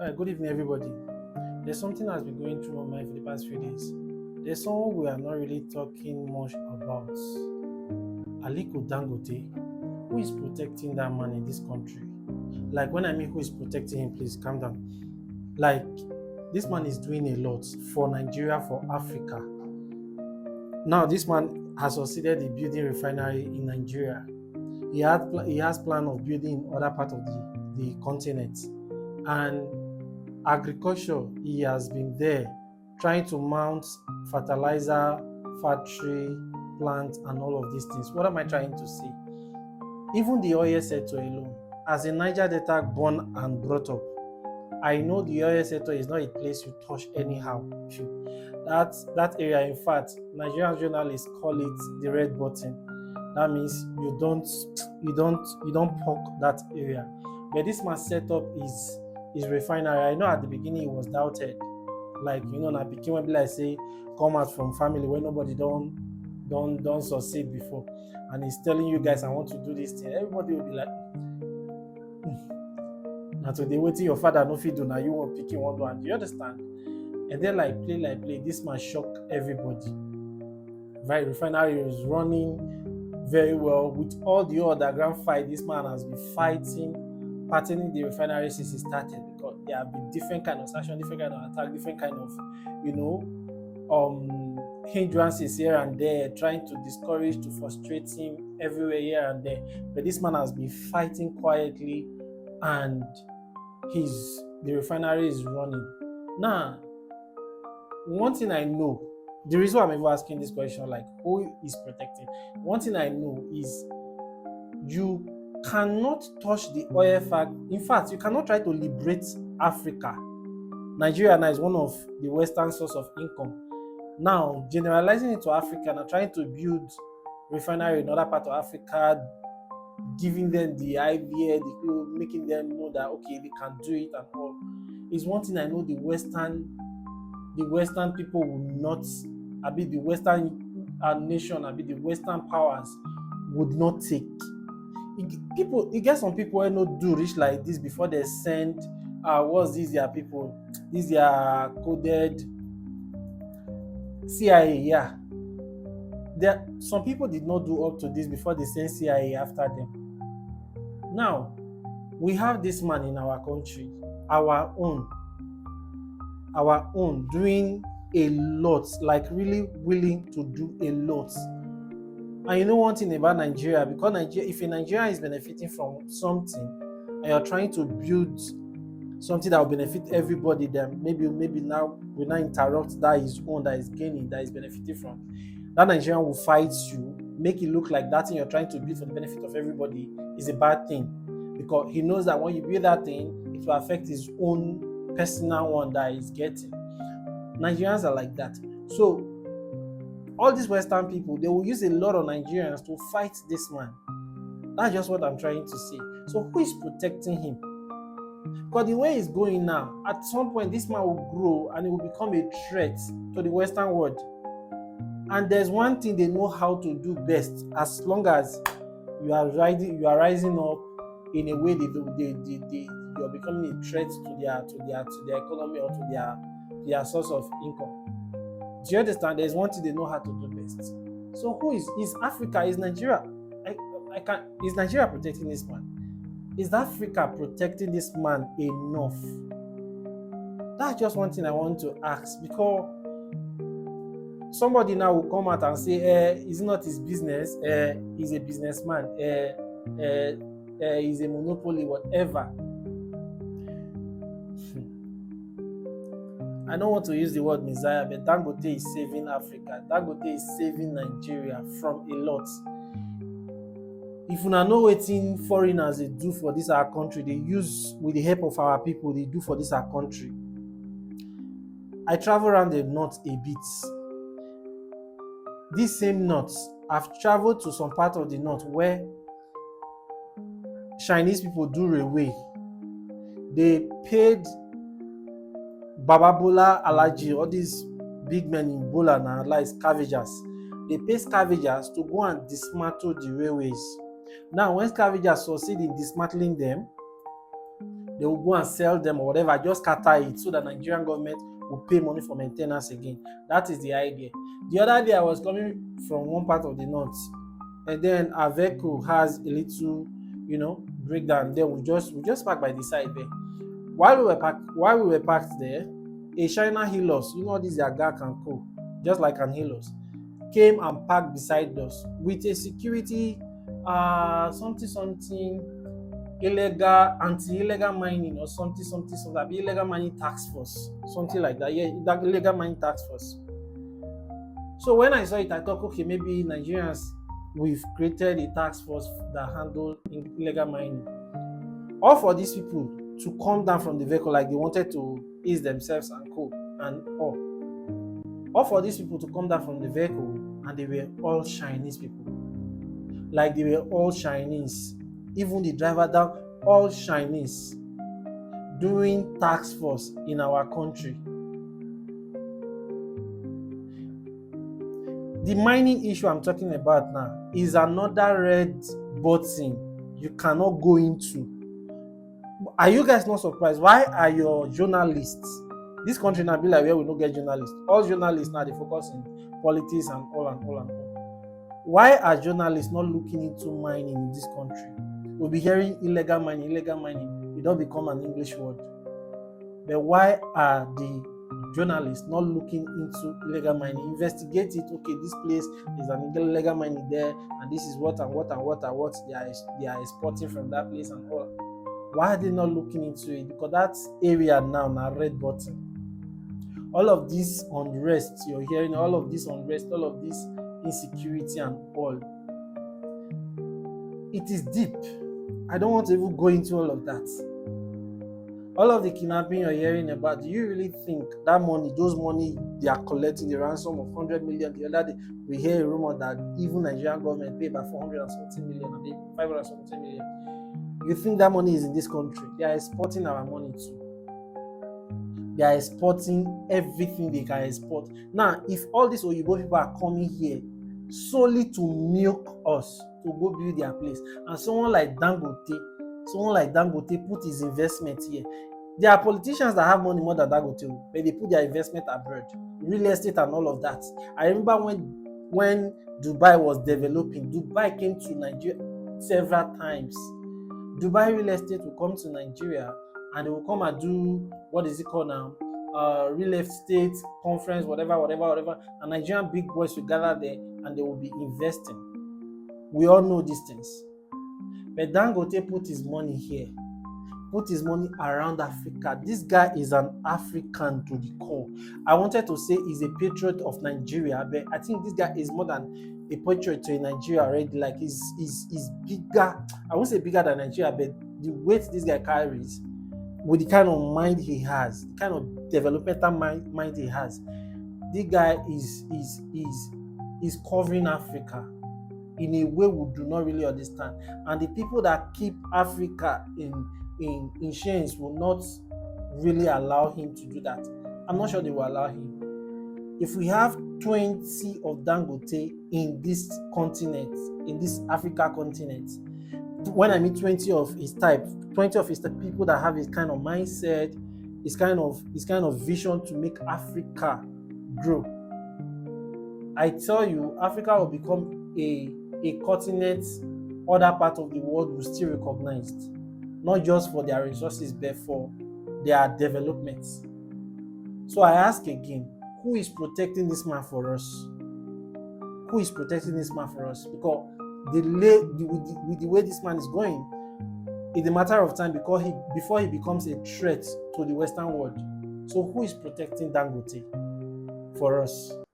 Good evening, everybody. There's something that's been going through my mind for the past few days. There's someone we are not really talking much about. Aliko Dangote. Who is protecting that man in this country? Like, when I mean who is protecting him, please calm down. Like, this man is doing a lot for Nigeria, for Africa. Now, this man has succeeded in building refinery in Nigeria. He has plan of building in other part of the continent. And agriculture, he has been there trying to mount fertilizer factory plant and all of these things. What am I trying to say? Even the oil sector alone, as a Niger Delta born and brought up, I know the oil sector is not a place you touch anyhow. That area, in fact, Nigerian journalists call it the red button. That means you don't poke that area. But this man set up his refinery. I know at the beginning it was doubted. Like, na pikin wey be like say come out from family where nobody don't succeed before, and he's telling you guys, I want to do this thing. Everybody will be like, now today waiting your father no fit do, now you want picking one do. Do you understand? And then like play, this man shocked everybody. Right, refinery is running very well with all the underground fight this man has been fighting, patterning the refinery since he started, because there have been different kind of sanction, different kind of attack, different kind of hindrances here and there, trying to discourage, to frustrate him everywhere here and there. But this man has been fighting quietly, and the refinery is running. Now, one thing I know, the reason why I'm even asking this question, like who is protecting? One thing I know is you cannot touch the oil fact. In fact, you cannot try to liberate Africa. Nigeria now is one of the Western source of income. Now, generalizing it to Africa and trying to build refinery in other part of Africa, giving them the idea, making them know that okay, they can do it and all, is one thing I know the Western people will not, the Western nation, the Western powers would not take. You get some people who not do rich like this before they send what's these their people, these their coded CIA, yeah. Some people did not do up to this before they send CIA after them. Now, we have this man in our country, our own, doing a lot, like really willing to do a lot. And you know one thing about Nigeria, because if a Nigerian is benefiting from something and you're trying to build something that will benefit everybody, then maybe now we now interrupt that his own, that is gaining, that is benefiting from, that Nigerian will fight you, make it look like that thing you're trying to build for the benefit of everybody is a bad thing, because he knows that when you build that thing, it will affect his own personal one that he's getting. Nigerians are like that. So all these Western people, they will use a lot of Nigerians to fight this man. That's just what I'm trying to say. So who is protecting him? Because the way he's going now, at some point this man will grow and it will become a threat to the Western world. And there's one thing they know how to do best, as long as you are rising up in a way you are becoming a threat to their economy or to their source of income. Do you understand? There's one thing they know how to do best. So who is Africa? Is Nigeria? Is Nigeria protecting this man? Is Africa protecting this man enough? That's just one thing I want to ask, because somebody now will come out and say, it's not his business, he's a businessman, he's a monopoly, whatever. I don't want to use the word Messiah, but Dangote is saving Africa. Dangote is saving Nigeria from a lot. If you know wetin foreigners they do for this our country, they use with the help of our people, they do for this our country. I travel around the north a bit. These same north, I've traveled to some part of the north where Chinese people do railway. They paid Baba Bola Alaji, all these big men in Bola now, like scavengers. They pay scavengers to go and dismantle the railways. Now, when scavengers succeed in dismantling them, they will go and sell them or whatever, just scatter it so that Nigerian government will pay money for maintenance again. That is the idea. The other day I was coming from one part of the north, and then our vehicle has a little, breakdown. Then we just parked by the side there. While we were parked there, a China Helos, this their GAC and co, just like an Helos, came and parked beside us with a security something illegal anti-illegal mining or something that be illegal mining task force, something like that. Yeah, that illegal mining task force. So when I saw it, I thought, okay, maybe Nigerians, we've created a task force that handle illegal mining. All for these people to come down from the vehicle like they wanted to ease themselves and co and all for these people to come down from the vehicle, and they were all Chinese people. Like they were all Chinese. Even the driver down, all Chinese, doing task force in our country. The mining issue I'm talking about now is another red button you cannot go into. Are you guys not surprised? Why are your journalists? This country now be like where we don't get journalists. All journalists now they focus in politics and all and all and all. Why are journalists not looking into mining in this country? We'll be hearing illegal mining. It don't become an English word. But why are the journalists not looking into illegal mining? Investigate it. Okay, this place is an illegal mining there, and this is what they are exporting from that place and all. Why are they not looking into it? Because that area now red button. All of this unrest you're hearing, all of this insecurity and all, it is deep. I don't want to even go into all of that. All of the kidnapping you're hearing about, do you really think that money, those money they are collecting, the ransom of 100 million? The other day, we hear a rumor that even Nigerian government paid about 400 and something million, and 500 and something million. You think that money is in this country? They are exporting our money too. They are exporting everything they can export. Now, if all these Oyibo people are coming here solely to milk us, to go build their place, and someone like Dangote put his investment here. There are politicians that have money more than Dangote, but they put their investment abroad, real estate and all of that. I remember when Dubai was developing, Dubai came to Nigeria several times. Dubai real estate will come to Nigeria and they will come and do, what is it called now? Real estate conference, whatever. And Nigerian big boys will gather there and they will be investing. We all know these things. But Dangote put his money here, put his money around Africa. This guy is an African to the core. I wanted to say he's a patriot of Nigeria, but I think this guy is more than a patriot to Nigeria already. Like he's bigger. I won't say bigger than Nigeria, but the weight this guy carries, with the kind of mind he has, the kind of developmental mind he has, this guy is covering Africa in a way we do not really understand. And the people that keep Africa in chains will not really allow him to do that. I'm not sure they will allow him. If we have 20 of Dangote in this continent, in this Africa continent, when I mean 20 of his type, 20 of his people that have his kind of mindset, his kind of vision to make Africa grow, I tell you, Africa will become a continent other part of the world will still recognize, not just for their resources, but for their developments. So I ask again, who is protecting this man for us? Who is protecting this man for us? Because with the way this man is going, it's a matter of time before he becomes a threat to the Western world. So who is protecting Dangote for us?